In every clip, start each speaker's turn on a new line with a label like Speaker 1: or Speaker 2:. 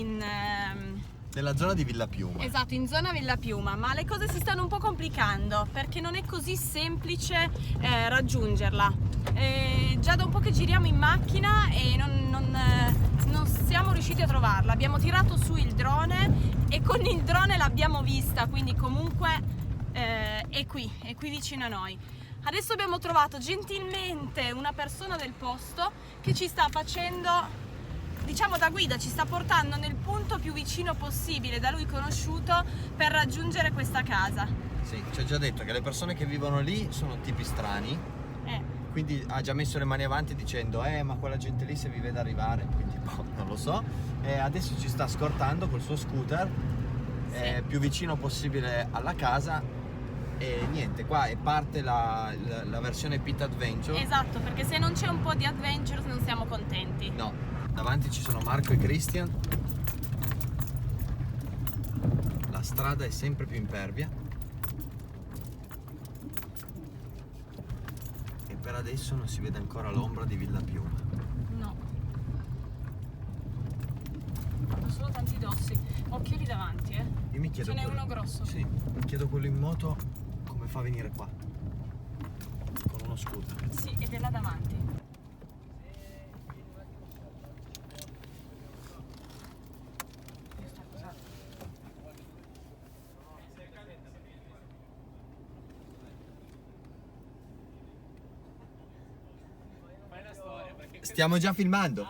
Speaker 1: nella zona di Villa Piuma.
Speaker 2: Esatto, in zona Villa Piuma, ma le cose si stanno un po' complicando perché non è così semplice raggiungerla. Già da un po' che giriamo in macchina e non siamo riusciti a trovarla. Abbiamo tirato su il drone e con il drone l'abbiamo vista, quindi comunque è qui vicino a noi. Adesso abbiamo trovato gentilmente una persona del posto che ci sta facendo, diciamo, da guida, ci sta portando nel punto più vicino possibile da lui conosciuto per raggiungere questa casa.
Speaker 1: Sì, ci ha già detto che le persone che vivono lì sono tipi strani, quindi ha già messo le mani avanti dicendo ma quella gente lì se vi vede arrivare, quindi non lo so, e adesso ci sta scortando col suo scooter più vicino possibile alla casa e niente, qua parte la versione Pit Adventure.
Speaker 2: Esatto, perché se non c'è un po' di adventure non siamo contenti.
Speaker 1: No. Davanti ci sono Marco e Christian. La strada è sempre più impervia. E per adesso non si vede ancora l'ombra di Villa Piuma.
Speaker 2: No. Sono solo tanti dossi. Occhio lì davanti,
Speaker 1: Io mi chiedo
Speaker 2: ce n'è uno grosso.
Speaker 1: Sì, mi chiedo quello in moto come fa a venire qua. Con uno scooter.
Speaker 2: Sì, ed è là davanti.
Speaker 1: Stiamo già filmando.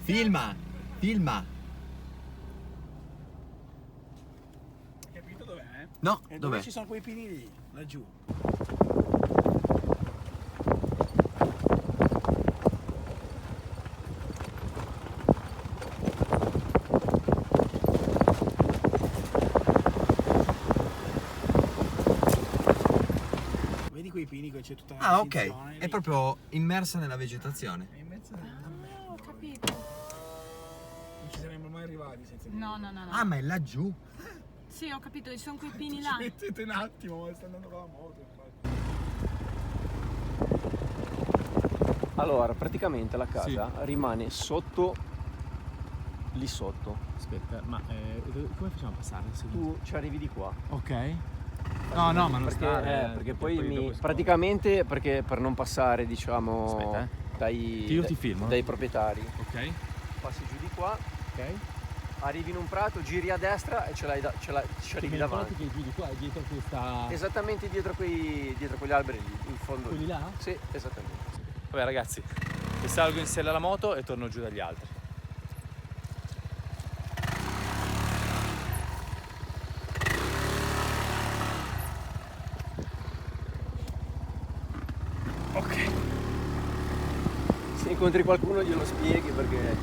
Speaker 1: Filma.
Speaker 3: Hai capito dov'è?
Speaker 1: No,
Speaker 3: E
Speaker 1: dov'è?
Speaker 3: dove ci sono quei pini lì, laggiù. Vedi quei pini che c'è tutta la
Speaker 1: Ok,
Speaker 3: vegetazione
Speaker 1: è
Speaker 3: lì?
Speaker 1: proprio immersa nella vegetazione.
Speaker 3: È in mezzo
Speaker 2: Ho capito.
Speaker 3: non ci saremmo mai arrivati senza
Speaker 2: No.
Speaker 1: Ah, ma è laggiù?
Speaker 2: Sì, ho capito, ci sono quei pini
Speaker 3: Ci
Speaker 2: là.
Speaker 3: mettete un attimo, ma sta andando con la moto infatti.
Speaker 4: Allora, praticamente la casa rimane sotto, lì sotto.
Speaker 5: Aspetta, ma come facciamo a passare?
Speaker 4: Tu ci arrivi di qua.
Speaker 5: Ok. No, ma non
Speaker 4: Perché,
Speaker 5: stare.
Speaker 4: perché poi
Speaker 5: dopo
Speaker 4: praticamente perché per non passare, diciamo,
Speaker 5: Aspetta, io ti filmo.
Speaker 4: dai proprietari.
Speaker 5: Ok.
Speaker 4: Passi giù di qua,
Speaker 5: Ok.
Speaker 4: arrivi in un prato, giri a destra e ci arrivi davanti.
Speaker 5: Che giù di qua, dietro questa.
Speaker 4: Esattamente dietro quegli alberi lì, in fondo.
Speaker 5: Quelli là?
Speaker 4: Sì, esattamente.
Speaker 5: Vabbè ragazzi, mi salgo in sella alla moto e torno giù dagli altri.
Speaker 4: Ok. Se incontri qualcuno glielo spieghi perché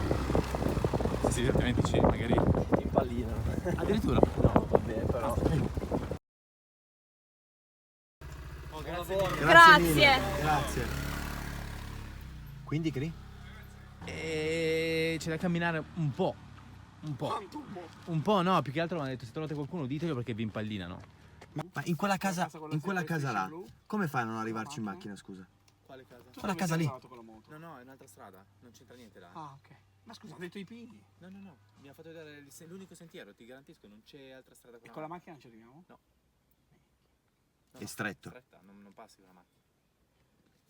Speaker 5: Sì, esattamente sì, magari.
Speaker 4: ti impallinano.
Speaker 5: Addirittura.
Speaker 4: No, vabbè, però.
Speaker 2: Grazie.
Speaker 1: Grazie. Quindi, Cri?
Speaker 5: E c'è da camminare un po'. Un po' no, più che altro mi hanno detto se trovate qualcuno ditelo perché vi impallinano.
Speaker 1: Ma in quella casa là, come fai a non arrivarci in macchina, scusa?
Speaker 5: Quale casa?
Speaker 1: Quella casa lì.
Speaker 3: Con la moto.
Speaker 5: No, è un'altra strada, non c'entra niente là.
Speaker 3: Ah, ok. Ma scusa, ho detto i pini.
Speaker 5: No, mi ha fatto vedere l'unico sentiero, ti garantisco, non c'è altra strada con
Speaker 3: E con la macchina non ci arriviamo?
Speaker 5: No.
Speaker 1: È stretto.
Speaker 5: Stretta, non passi con la macchina.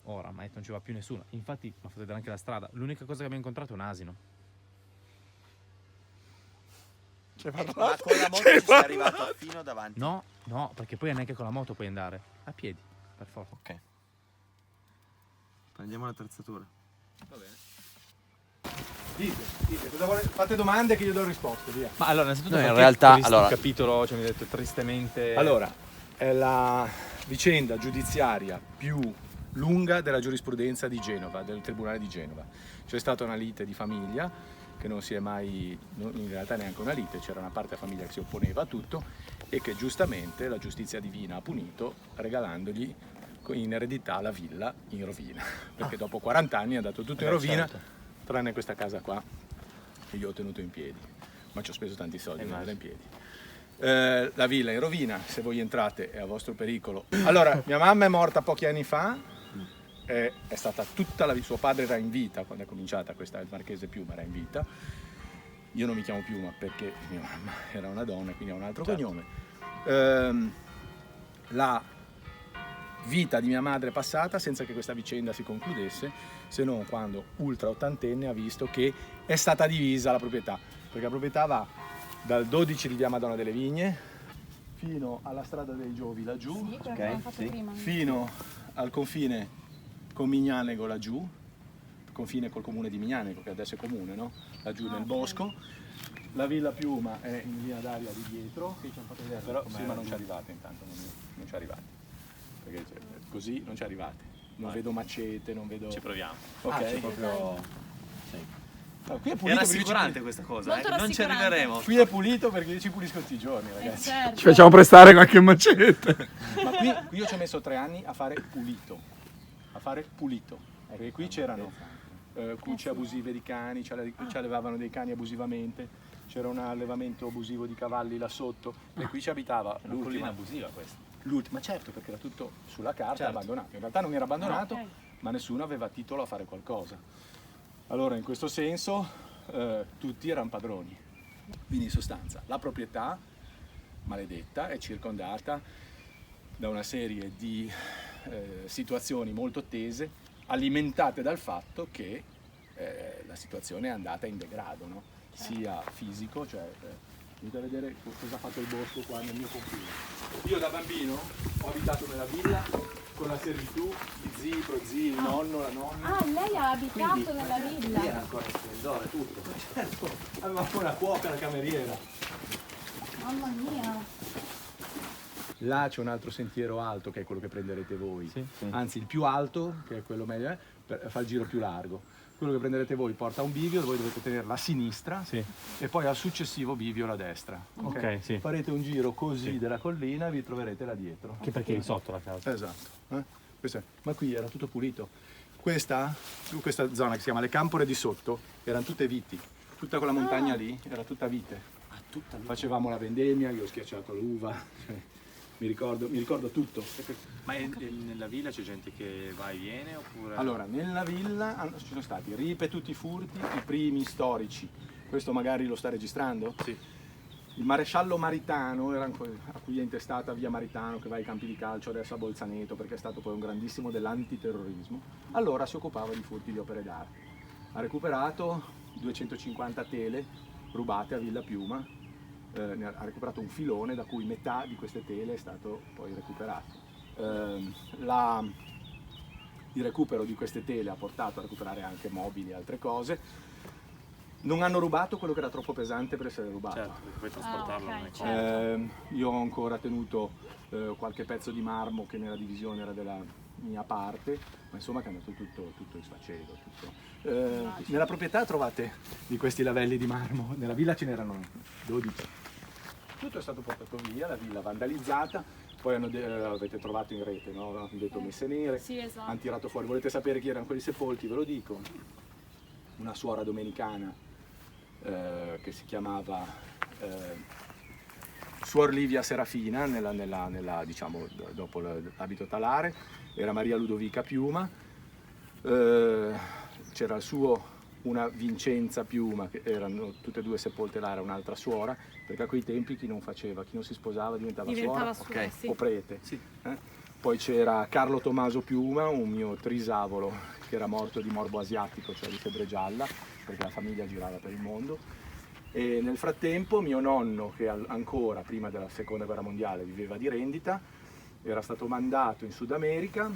Speaker 5: Ora, ma non ci va più nessuno. Infatti mi ha fatto vedere anche la strada. L'unica cosa che abbiamo incontrato è un asino.
Speaker 1: Ma con la moto ci sei arrivato fino davanti.
Speaker 5: No, perché poi neanche con la moto puoi andare. A piedi, per forza.
Speaker 1: Ok. Prendiamo l'attrezzatura.
Speaker 5: Va bene.
Speaker 3: Dite, cosa fate domande che io do risposte, via.
Speaker 5: Ma allora, innanzitutto
Speaker 4: No, in
Speaker 5: perché
Speaker 4: realtà,
Speaker 5: questo
Speaker 4: allora-
Speaker 5: capitolo, cioè mi hai detto tristemente.
Speaker 3: Allora, è la vicenda giudiziaria più lunga della giurisprudenza di Genova, del Tribunale di Genova. C'è stata una lite di famiglia che non si è mai, in realtà neanche una lite, c'era una parte della famiglia che si opponeva a tutto e che giustamente la giustizia divina ha punito regalandogli in eredità la villa in rovina, perché dopo 40 anni è andato tutto in rovina, tranne questa casa qua che io ho tenuto in piedi, ma ci ho speso tanti soldi per tenerla in piedi. La villa in rovina, se voi entrate è a vostro pericolo. Allora, mia mamma è morta pochi anni fa, è stata tutta la vita, suo padre era in vita quando è cominciata questa, il Marchese Piuma era in vita, io non mi chiamo Piuma perché mia mamma era una donna, quindi ha un altro
Speaker 1: Certo.
Speaker 3: cognome. La vita di mia madre è passata senza che questa vicenda si concludesse, se non quando, ultra ottantenne, ha visto che è stata divisa la proprietà, perché la proprietà va dal 12 di via Madonna delle Vigne fino alla strada dei Giovi laggiù,
Speaker 2: Sì, quello che abbiamo fatto prima.
Speaker 3: fino al confine con Mignanego laggiù, confine col comune di Mignanego, che adesso è comune, no? Laggiù nel bosco. La Villa Piuma è in linea d'aria di dietro, però sì, ma non ci arrivate intanto, non ci arrivate, perché così non ci arrivate. Non vedo macete, non vedo...
Speaker 6: Ci proviamo.
Speaker 3: Ok,
Speaker 1: c'è proprio...
Speaker 3: Allora, qui è
Speaker 6: È
Speaker 3: pulito
Speaker 6: rassicurante questa cosa,
Speaker 2: Molto
Speaker 6: non ci
Speaker 2: rassicurante.
Speaker 6: arriveremo.
Speaker 3: Qui è pulito perché io ci pulisco tutti i giorni, ragazzi.
Speaker 2: Certo.
Speaker 7: Ci facciamo prestare qualche macete.
Speaker 3: Ma qui io ci ho messo 3 anni a fare pulito, perché qui c'erano cucce abusive di cani, ci allevavano dei cani abusivamente, c'era un allevamento abusivo di cavalli là sotto e qui ci abitava
Speaker 6: Una collina
Speaker 3: l'ultima.
Speaker 6: abusiva questa.
Speaker 3: Ma certo, perché era tutto sulla carta,
Speaker 6: Certo.
Speaker 3: abbandonato. In realtà non era abbandonato,
Speaker 2: ok.
Speaker 3: ma nessuno aveva titolo a fare qualcosa. Allora, in questo senso, tutti erano padroni. Quindi, in sostanza, la proprietà maledetta è circondata da una serie di situazioni molto tese, alimentate dal fatto che la situazione è andata in degrado, no? Sia fisico, cioè venite a vedere cosa ha fatto il bosco qua nel mio confine. Io da bambino ho abitato nella villa con la servitù, gli zii, i prozii, il nonno, la nonna.
Speaker 2: Ah, lei ha abitato
Speaker 3: Quindi,
Speaker 2: nella villa.
Speaker 3: Era ancora in splendore tutto. Certo, avevamo una cuoca, la cameriera.
Speaker 2: Mamma mia.
Speaker 3: Là c'è un altro sentiero alto che è quello che prenderete voi. Anzi, il più alto, che è quello meglio, fa il giro più largo. Quello che prenderete voi porta a un bivio, voi dovete tenerla a sinistra e poi al successivo bivio la destra.
Speaker 7: Ok, sì.
Speaker 3: Farete un giro così della collina e vi troverete là dietro.
Speaker 7: Anche perché è di sotto la casa.
Speaker 3: Esatto. Ma qui era tutto pulito. Questa zona che si chiama le Campore di Sotto erano tutte viti. Tutta quella montagna lì era tutta vite. Facevamo la vendemmia, io ho schiacciato l'uva. Mi ricordo tutto.
Speaker 6: Ma nella villa c'è gente che va e viene oppure...
Speaker 3: Allora, nella villa ci sono stati ripetuti furti, i primi storici. Questo magari lo sta registrando?
Speaker 6: Sì.
Speaker 3: Il maresciallo Maritano, a cui è intestata via Maritano, che va ai campi di calcio adesso a Bolzaneto, perché è stato poi un grandissimo dell'antiterrorismo, allora si occupava di furti di opere d'arte. Ha recuperato 250 tele rubate a Villa Piuma, ha recuperato un filone da cui metà di queste tele è stato poi recuperato. Il recupero di queste tele ha portato a recuperare anche mobili e altre cose. Non hanno rubato quello che era troppo pesante per essere rubato.
Speaker 6: Certo, perché poi trasportarlo
Speaker 2: ok,
Speaker 6: non è
Speaker 2: certo.
Speaker 3: Io ho ancora tenuto qualche pezzo di marmo che nella divisione era della mia parte, ma insomma che è andato tutto in sfacelo. Nella proprietà trovate di questi lavelli di marmo, nella villa ce n'erano 12. Tutto è stato portato via, la villa vandalizzata, poi avete trovato in rete, no? Hanno detto messe nere,
Speaker 2: Sì, esatto.
Speaker 3: hanno tirato fuori. Volete sapere chi erano quelli sepolti? Ve lo dico. Una suora domenicana che si chiamava Suor Livia Serafina, diciamo, dopo l'abito talare, era Maria Ludovica Piuma, c'era una Vincenza Piuma, che erano tutte e due sepolte là, era un'altra suora, perché a quei tempi chi non si sposava diventava suora
Speaker 2: suora, sì.
Speaker 3: o prete. Poi c'era Carlo Tommaso Piuma, un mio trisavolo che era morto di morbo asiatico, cioè di febbre gialla, perché la famiglia girava per il mondo. E nel frattempo mio nonno, che ancora prima della seconda guerra mondiale viveva di rendita, era stato mandato in Sud America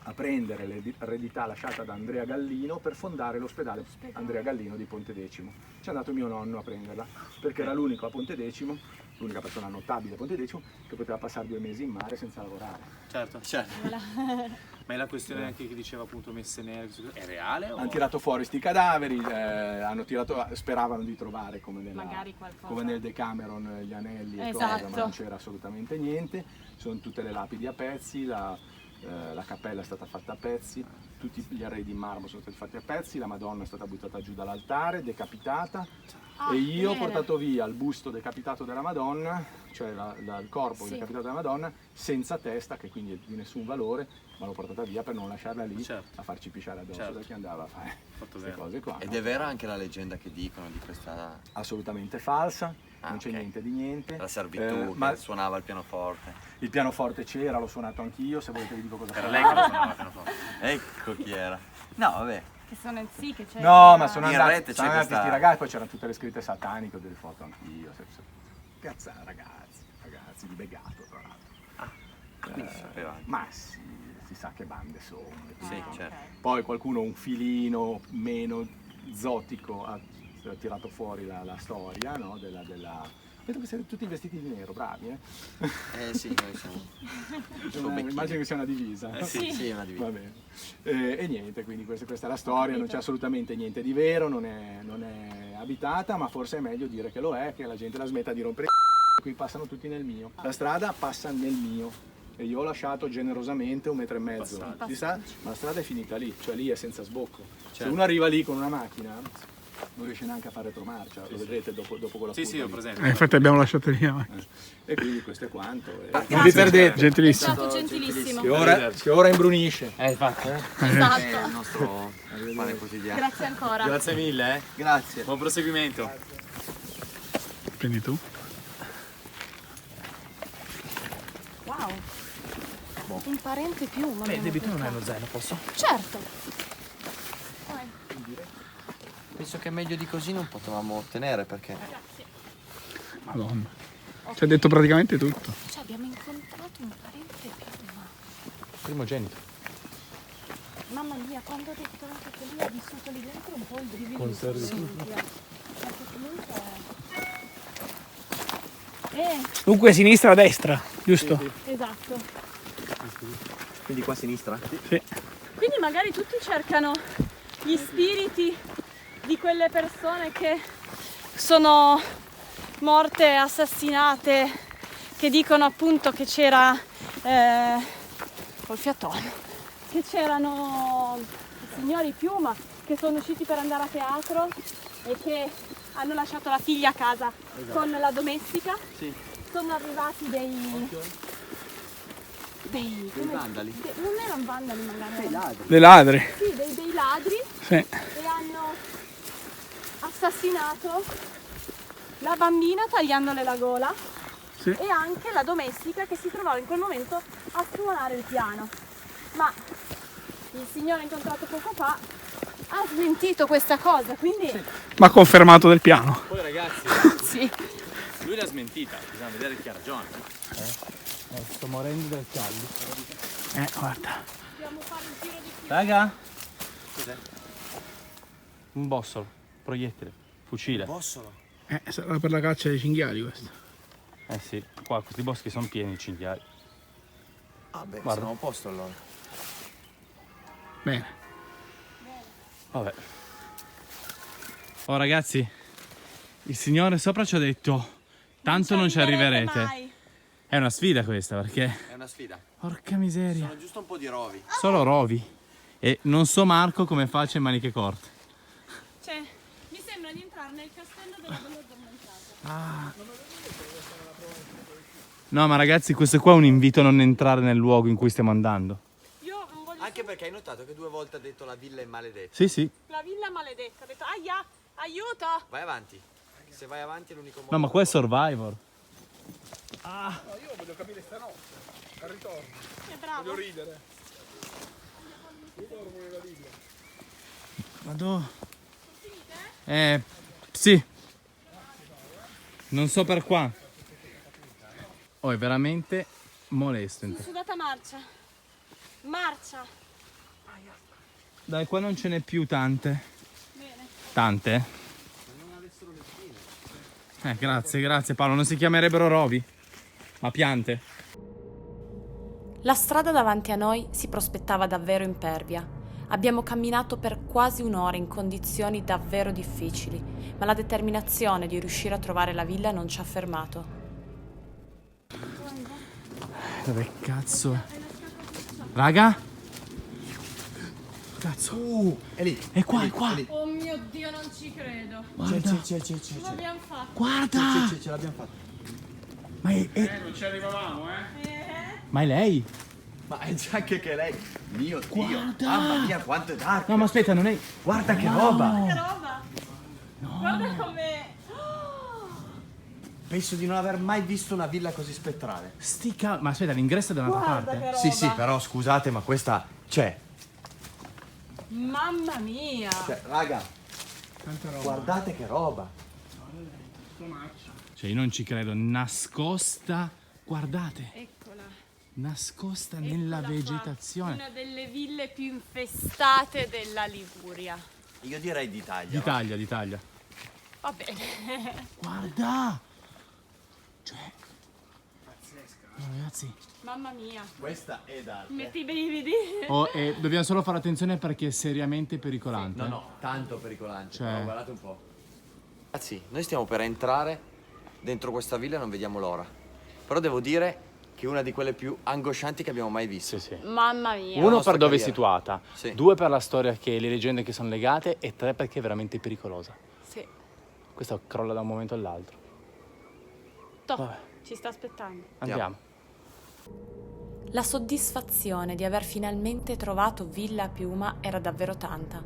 Speaker 3: a prendere l'eredità lasciata da Andrea Gallino per fondare l'ospedale Andrea Gallino di Pontedecimo. C'è andato mio nonno a prenderla, perché era l'unico a Pontedecimo, l'unica persona notabile a Pontedecimo, che poteva passare 2 mesi in mare senza lavorare.
Speaker 6: Certo. Ma è la questione anche che diceva appunto messe nere, è reale? O...
Speaker 3: Hanno tirato fuori sti cadaveri, speravano di trovare come
Speaker 2: Magari qualcosa.
Speaker 3: come nel Decameron gli anelli e
Speaker 2: Esatto.
Speaker 3: cose, ma non c'era assolutamente niente. Sono tutte le lapidi a pezzi, la cappella è stata fatta a pezzi, tutti gli arredi in marmo sono stati fatti a pezzi, la Madonna è stata buttata giù dall'altare, decapitata,
Speaker 2: Ah,
Speaker 3: e io ho
Speaker 2: bene.
Speaker 3: portato via il busto decapitato della Madonna, cioè il corpo
Speaker 2: Sì.
Speaker 3: decapitato della Madonna, senza testa, che quindi è di nessun valore, ma l'ho portata via per non lasciarla lì
Speaker 6: Certo.
Speaker 3: a farci pisciare addosso,
Speaker 6: Certo.
Speaker 3: perché andava a fare
Speaker 6: Fatto
Speaker 3: queste
Speaker 6: bene.
Speaker 3: cose qua.
Speaker 1: Ed
Speaker 3: no?
Speaker 1: è vera anche la leggenda che dicono di questa
Speaker 3: Assolutamente falsa,
Speaker 1: Ah,
Speaker 3: non c'è
Speaker 1: ok.
Speaker 3: niente di niente.
Speaker 1: la servitù
Speaker 3: ma
Speaker 1: che suonava il pianoforte.
Speaker 3: il pianoforte c'era, l'ho suonato anch'io, se volete vi dico cosa
Speaker 6: Era
Speaker 3: fa.
Speaker 6: lei che lo suonava il pianoforte.
Speaker 1: Ecco chi era. No, vabbè.
Speaker 2: Che sono sì, che c'è.
Speaker 3: No, ma sono
Speaker 1: In
Speaker 3: andati,
Speaker 1: rete
Speaker 3: sono
Speaker 1: c'è
Speaker 3: andati
Speaker 1: questa-
Speaker 3: sti ragazzi, poi c'erano tutte le scritte sataniche, ho delle foto anch'io. Cazzo, ragazzi, di Begato tra l'altro.
Speaker 1: Quindi sapevano.
Speaker 3: Ma sì, si sa che bande sono.
Speaker 1: Sì,
Speaker 2: Ah,
Speaker 1: certo.
Speaker 2: ok.
Speaker 3: Poi qualcuno un filino meno zotico ha tirato fuori la storia, no? Vedo che siete tutti vestiti di nero, bravi, eh?
Speaker 1: Sì, noi siamo.
Speaker 3: Immagino che sia una divisa.
Speaker 1: Sì, una divisa.
Speaker 3: Va bene. E niente, quindi questa è la storia, non c'è assolutamente niente di vero, non è abitata, ma forse è meglio dire che lo è, che la gente la smetta di rompere i qui passano tutti nel mio. La strada passa nel mio e io ho lasciato generosamente 1,5 metri di strada, ma la strada è finita lì, cioè lì è senza sbocco. Se
Speaker 1: Certo.
Speaker 3: uno arriva lì con una macchina non riesce neanche a fare retromarcia, lo vedrete dopo quella
Speaker 6: Sì, sì,
Speaker 3: curva
Speaker 6: ho
Speaker 3: lì.
Speaker 6: presente.
Speaker 7: Infatti abbiamo lasciato lì.
Speaker 3: E quindi questo è quanto.
Speaker 2: Grazie.
Speaker 3: Non vi perdete,
Speaker 2: È
Speaker 7: Gentilissimo.
Speaker 2: stato gentilissimo.
Speaker 3: che ora imbrunisce.
Speaker 6: Infatti.
Speaker 1: È
Speaker 2: Esatto.
Speaker 1: il nostro pane quotidiano.
Speaker 2: Grazie ancora.
Speaker 6: Grazie mille,
Speaker 1: Grazie.
Speaker 6: Buon proseguimento.
Speaker 7: Prendi tu.
Speaker 2: Wow. Un parente più, ma
Speaker 5: Beh, debito non è lo zaino, posso?
Speaker 2: Certo.
Speaker 1: Penso che meglio di così non potevamo ottenere perché.
Speaker 7: Madonna. Ci ha detto praticamente tutto.
Speaker 2: Cioè, abbiamo incontrato un parente più, ma...
Speaker 3: Primogenito.
Speaker 2: Mamma mia, quando ho detto anche che lui ha vissuto lì dentro un po' il brivido mi sono venuti, perché comunque...
Speaker 8: Dunque sinistra a destra, giusto?
Speaker 2: Esatto.
Speaker 1: Quindi qua a sinistra?
Speaker 8: Sì.
Speaker 2: Quindi magari tutti cercano gli spiriti di quelle persone che sono morte, assassinate, che dicono appunto che c'era col fiatone, che c'erano i signori Piuma che sono usciti per andare a teatro e che hanno lasciato la figlia a casa con la domestica.
Speaker 1: Sì.
Speaker 2: Sono arrivati dei
Speaker 1: vandali.
Speaker 2: non erano vandali magari.
Speaker 7: Le ladre.
Speaker 2: Sì, dei ladri
Speaker 7: Sì.
Speaker 2: e hanno assassinato la bambina tagliandole la gola
Speaker 7: Sì.
Speaker 2: e anche la domestica che si trovava in quel momento a suonare il piano. Ma il signore incontrato poco fa ha smentito questa cosa, quindi
Speaker 7: Ma confermato del piano.
Speaker 6: Poi ragazzi,
Speaker 2: sì.
Speaker 6: lui l'ha smentita, bisogna vedere chi ha ragione.
Speaker 5: Sto morendo del caldo.
Speaker 7: Guarda.
Speaker 2: Dobbiamo fare un giro di
Speaker 6: Raga? Cos'è? Un bossolo, proiettile, fucile.
Speaker 1: Bossolo.
Speaker 7: Sarà per la caccia dei cinghiali questo.
Speaker 6: Eh sì, qua questi boschi sono pieni di cinghiali.
Speaker 1: Ah beh,
Speaker 6: Guarda.
Speaker 1: siamo a posto allora.
Speaker 7: Bene.
Speaker 6: Vabbè. Oh ragazzi, il signore sopra ci ha detto, tanto non ci arriverete.
Speaker 2: mai.
Speaker 6: È una sfida questa perché,
Speaker 1: È una sfida.
Speaker 6: porca miseria,
Speaker 1: Sono giusto un po' di rovi.
Speaker 6: solo rovi. E non so Marco come faccia in maniche corte.
Speaker 2: Cioè, mi sembra di entrare nel castello della bella addormentata.
Speaker 6: No ma ragazzi, questo qua è un invito a non entrare nel luogo in cui stiamo andando.
Speaker 2: Io non voglio
Speaker 1: Anche perché hai notato che 2 volte ha detto la villa è maledetta.
Speaker 6: Sì, sì.
Speaker 2: la villa maledetta. Ho detto, aia, aiuto!
Speaker 1: Vai avanti. Se vai avanti è l'unico modo.
Speaker 6: No ma qua è Survivor.
Speaker 2: È bravo.
Speaker 6: Vado. Sì. Non so per qua. Oh, è veramente molesto.
Speaker 2: Sudata marcia. Marcia.
Speaker 6: Dai, qua non ce n'è più tante.
Speaker 2: Bene.
Speaker 6: Tante? Grazie, grazie Paolo. Non si chiamerebbero rovi, ma piante.
Speaker 9: La strada davanti a noi si prospettava davvero impervia. Abbiamo camminato per quasi un'ora in condizioni davvero difficili, ma la determinazione di riuscire a trovare la villa non ci ha fermato.
Speaker 6: Dove cazzo è? Raga?
Speaker 5: Cazzo.
Speaker 1: È lì.
Speaker 5: È qua, è qua.
Speaker 1: lì.
Speaker 2: Oh mio Dio, non ci credo.
Speaker 5: Guarda.
Speaker 1: C'è.
Speaker 2: Ce l'abbiamo fatta.
Speaker 5: Guarda.
Speaker 1: Ce l'abbiamo fatta.
Speaker 5: Ma è...
Speaker 7: Non ci arrivavamo,
Speaker 5: Ma è lei?
Speaker 1: Ma è già anche che lei. Mio Dio.
Speaker 5: Guarda.
Speaker 1: Mamma mia, quanto è dark.
Speaker 5: No, ma aspetta, non è...
Speaker 1: Guarda che roba.
Speaker 2: Che roba. Guarda come...
Speaker 1: Penso di non aver mai visto una villa così spettrale.
Speaker 5: Ma aspetta, l'ingresso è da un'altra
Speaker 2: Guarda
Speaker 5: parte.
Speaker 2: che roba.
Speaker 1: Sì, però scusate, ma questa c'è.
Speaker 2: Mamma mia.
Speaker 1: Cioè, raga, guardate che roba.
Speaker 6: Cioè, io non ci credo. Nascosta, guardate,
Speaker 2: Eccola.
Speaker 6: nascosta nella
Speaker 2: Eccola qua.
Speaker 6: vegetazione.
Speaker 2: Una delle ville più infestate della Liguria.
Speaker 1: Io direi d'Italia.
Speaker 6: D'Italia.
Speaker 2: Va bene.
Speaker 5: Guarda. Cioè... No, ragazzi.
Speaker 2: Mamma mia.
Speaker 1: Questa è dark.
Speaker 2: Metti i brividi.
Speaker 6: Oh, e dobbiamo solo fare attenzione perché è seriamente pericolante.
Speaker 1: No, tanto pericolante.
Speaker 6: Cioè-
Speaker 1: Però guardate un po'. Ragazzi, noi stiamo per entrare dentro questa villa e non vediamo l'ora. Però devo dire che è una di quelle più angoscianti che abbiamo mai visto.
Speaker 5: Sì.
Speaker 2: Mamma mia.
Speaker 5: Uno
Speaker 1: nostra
Speaker 5: per dove è
Speaker 1: carriera.
Speaker 5: situata,
Speaker 1: Sì.
Speaker 5: 2 per la storia che le leggende che sono legate e 3 perché è veramente pericolosa.
Speaker 2: Sì.
Speaker 5: Questa crolla da un momento all'altro.
Speaker 2: Top.
Speaker 5: Vabbè.
Speaker 2: Ci sta aspettando.
Speaker 5: Andiamo.
Speaker 9: La soddisfazione di aver finalmente trovato Villa Piuma era davvero tanta.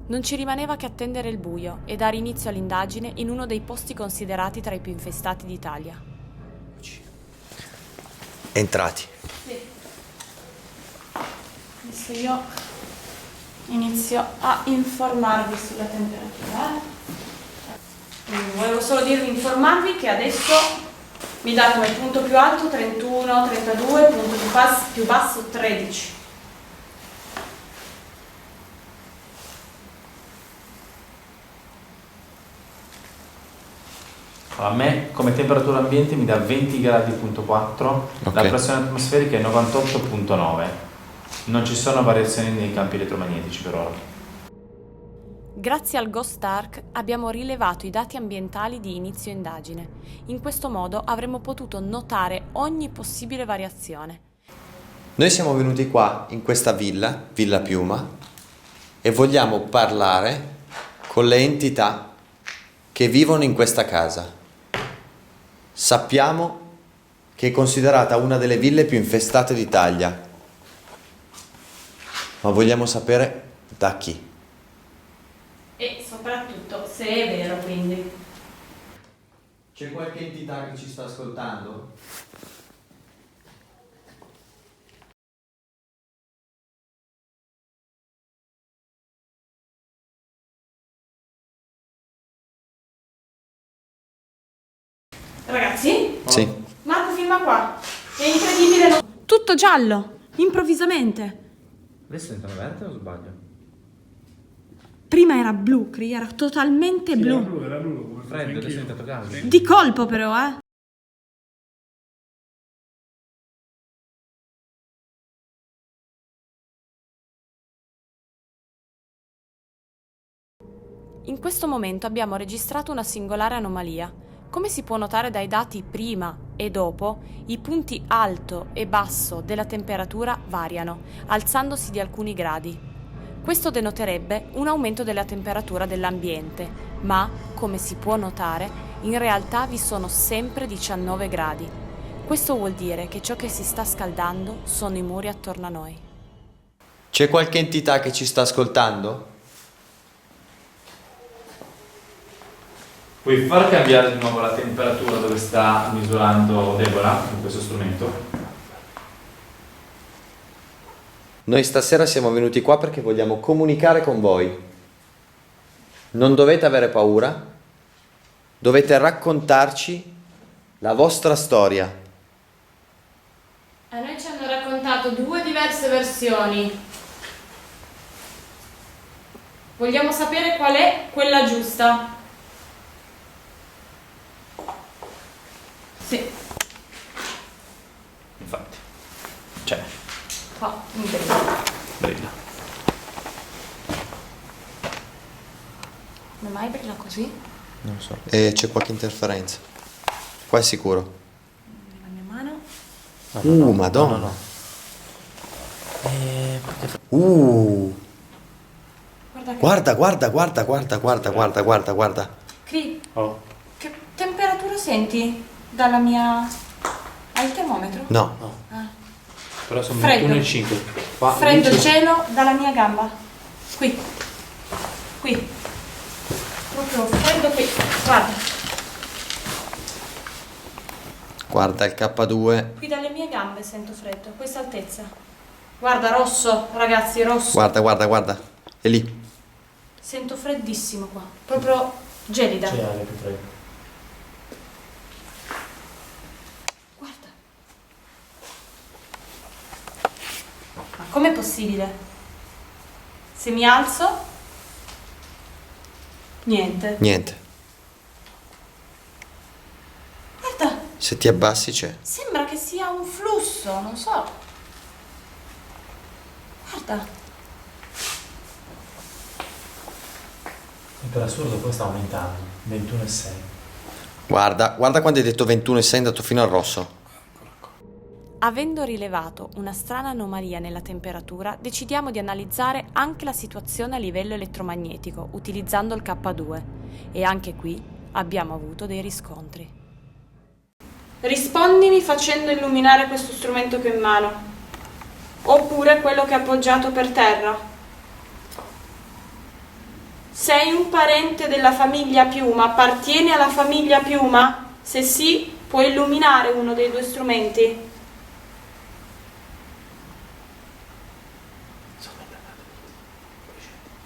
Speaker 9: Non ci rimaneva che attendere il buio e dare inizio all'indagine in uno dei posti considerati tra i più infestati d'Italia.
Speaker 1: Entrati.
Speaker 2: Sì. Adesso io inizio a informarvi sulla temperatura. Volevo solo informarvi che adesso mi dà come punto più alto 31, 32, punto più basso 13.
Speaker 5: A me come temperatura ambiente mi dà 20 gradi.4, la pressione atmosferica è 98.9. Non ci sono variazioni nei campi elettromagnetici per ora.
Speaker 9: Grazie al Ghost Arc abbiamo rilevato i dati ambientali di inizio indagine. In questo modo avremmo potuto notare ogni possibile variazione.
Speaker 1: Noi siamo venuti qua, in questa villa, Villa Piuma, e vogliamo parlare con le entità che vivono in questa casa. Sappiamo che è considerata una delle ville più infestate d'Italia, ma vogliamo sapere da chi.
Speaker 2: E soprattutto se è vero, quindi.
Speaker 1: C'è qualche entità che ci sta ascoltando?
Speaker 2: Ragazzi,
Speaker 1: Sì.
Speaker 2: Marco filma qua. È incredibile. Tutto giallo, improvvisamente.
Speaker 5: Adesso diventano verde o sbaglio?
Speaker 2: Prima era blu, era totalmente blu.
Speaker 7: Era blu, come
Speaker 5: Freddo, adesso è diventato caldo.
Speaker 2: Di colpo però, eh.
Speaker 9: In questo momento abbiamo registrato una singolare anomalia. Come si può notare dai dati prima e dopo, i punti alto e basso della temperatura variano, alzandosi di alcuni gradi. Questo denoterebbe un aumento della temperatura dell'ambiente, ma, come si può notare, in realtà vi sono sempre 19 gradi. Questo vuol dire che ciò che si sta scaldando sono i muri attorno a noi.
Speaker 1: C'è qualche entità che ci sta ascoltando?
Speaker 5: Puoi far cambiare di nuovo la temperatura dove sta misurando Deborah con questo strumento?
Speaker 1: Noi stasera siamo venuti qua perché vogliamo comunicare con voi. Non dovete avere paura, dovete raccontarci la vostra storia.
Speaker 2: A noi ci hanno raccontato 2 diverse versioni. Vogliamo sapere qual è quella giusta. Sì,
Speaker 5: Infatti. Cioè,
Speaker 2: qua, incredibile.
Speaker 5: brilla.
Speaker 2: Come mai brilla così?
Speaker 1: Non so. E c'è qualche interferenza. Qua è sicuro.
Speaker 2: La mia mano.
Speaker 1: Madonna.
Speaker 5: No.
Speaker 1: Guarda.
Speaker 2: Cri,
Speaker 5: Oh.
Speaker 2: che temperatura senti dalla mia... Hai il termometro?
Speaker 1: No.
Speaker 2: Ah.
Speaker 5: Però sono
Speaker 2: Freddo.
Speaker 5: 21,5.
Speaker 2: Freddo il cielo dalla mia gamba. Qui. Proprio freddo qui.
Speaker 1: Guarda il K2.
Speaker 2: Qui dalle mie gambe sento freddo, a questa altezza. Guarda, rosso, ragazzi, rosso.
Speaker 1: Guarda. È lì.
Speaker 2: Sento freddissimo qua. Proprio gelida.
Speaker 5: C'è aria più fredda.
Speaker 2: Guarda. Ma com'è possibile? Se mi alzo? Niente. Guarda,
Speaker 1: Se ti abbassi c'è.
Speaker 2: sembra che sia un flusso, non so. Guarda.
Speaker 5: E per assurdo poi sta aumentando. 21,6.
Speaker 1: Guarda quando hai detto 21 e sei andato fino al rosso.
Speaker 9: Avendo rilevato una strana anomalia nella temperatura, decidiamo di analizzare anche la situazione a livello elettromagnetico utilizzando il K2 e anche qui abbiamo avuto dei riscontri.
Speaker 2: Rispondimi facendo illuminare questo strumento che ho in mano. Oppure quello che è appoggiato per terra. Sei un parente della famiglia Piuma? Appartieni alla famiglia Piuma? Se sì, puoi illuminare uno dei due strumenti.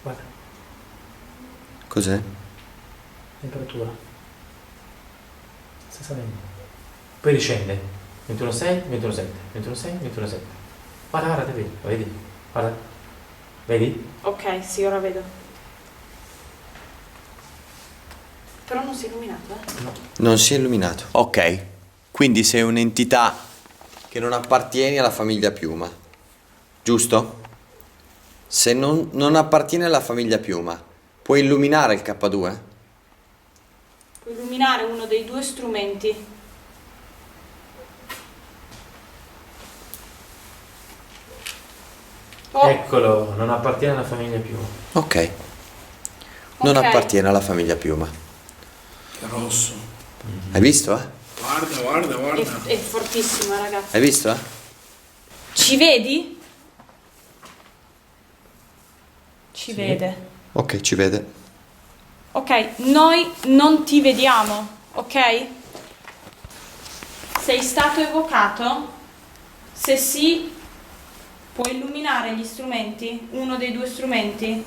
Speaker 5: Guarda,
Speaker 1: Cos'è?
Speaker 5: temperatura. Sta salendo. Poi riscende. 21,6, 21,7, 21,6, 21,7. Guarda, te vedi? Guarda. Vedi?
Speaker 2: Ok, sì, ora vedo. Però non si è illuminato,
Speaker 5: No.
Speaker 1: Non si è illuminato. Ok. Quindi sei un'entità che non appartieni alla famiglia Piuma. Giusto? Se non appartieni alla famiglia Piuma, puoi illuminare il K2?
Speaker 2: Puoi illuminare uno dei due strumenti. Oh,
Speaker 5: Eccolo, non appartiene alla famiglia più.
Speaker 1: Ok. Non
Speaker 2: Ok.
Speaker 1: appartiene alla famiglia Piuma.
Speaker 7: Che rosso.
Speaker 1: Hai visto, eh?
Speaker 7: Guarda.
Speaker 2: è fortissima, ragazzi.
Speaker 1: Hai visto, eh?
Speaker 2: Ci vedi? Ci
Speaker 5: Sì.
Speaker 2: vede.
Speaker 1: Ok, ci vede.
Speaker 2: Ok, noi non ti vediamo, ok? Sei stato evocato? Se sì, puoi illuminare gli strumenti? Uno dei due strumenti?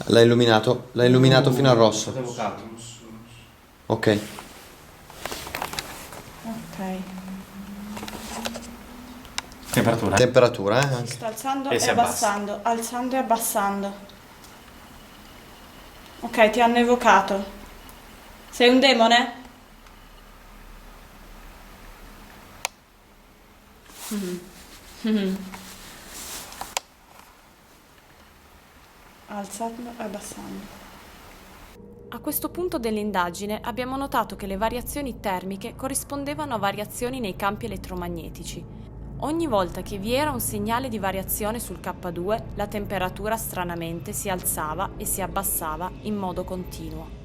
Speaker 1: L'hai illuminato fino al rosso.
Speaker 5: Stato evocato.
Speaker 1: Ok.
Speaker 2: Ok.
Speaker 5: Temperatura.
Speaker 1: Temperatura, eh?
Speaker 2: Sta alzando
Speaker 5: E
Speaker 2: e
Speaker 5: si
Speaker 2: abbassando, alzando e abbassando. Ok, ti hanno evocato. Sei un demone? Alzando e abbassando.
Speaker 9: A questo punto dell'indagine abbiamo notato che le variazioni termiche corrispondevano a variazioni nei campi elettromagnetici. Ogni volta che vi era un segnale di variazione sul K2, la temperatura stranamente si alzava e si abbassava in modo continuo.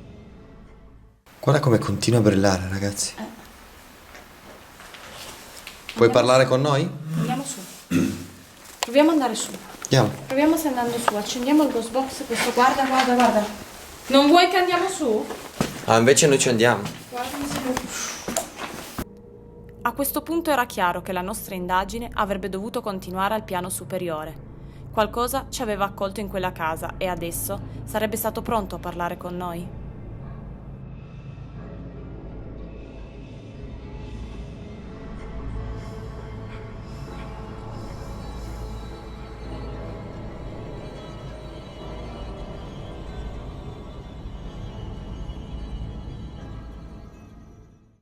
Speaker 1: Guarda come continua a brillare, ragazzi. Puoi parlare con noi?
Speaker 2: Andiamo su. Proviamo ad andare su.
Speaker 1: Andiamo.
Speaker 2: Proviamo se andando su. Accendiamo il ghost box. Questo guarda. Non vuoi che andiamo su?
Speaker 1: Ah, invece noi ci andiamo.
Speaker 2: Guarda, mi sembra...
Speaker 9: A questo punto era chiaro che la nostra indagine avrebbe dovuto continuare al piano superiore. Qualcosa ci aveva accolto in quella casa e adesso sarebbe stato pronto a parlare con noi.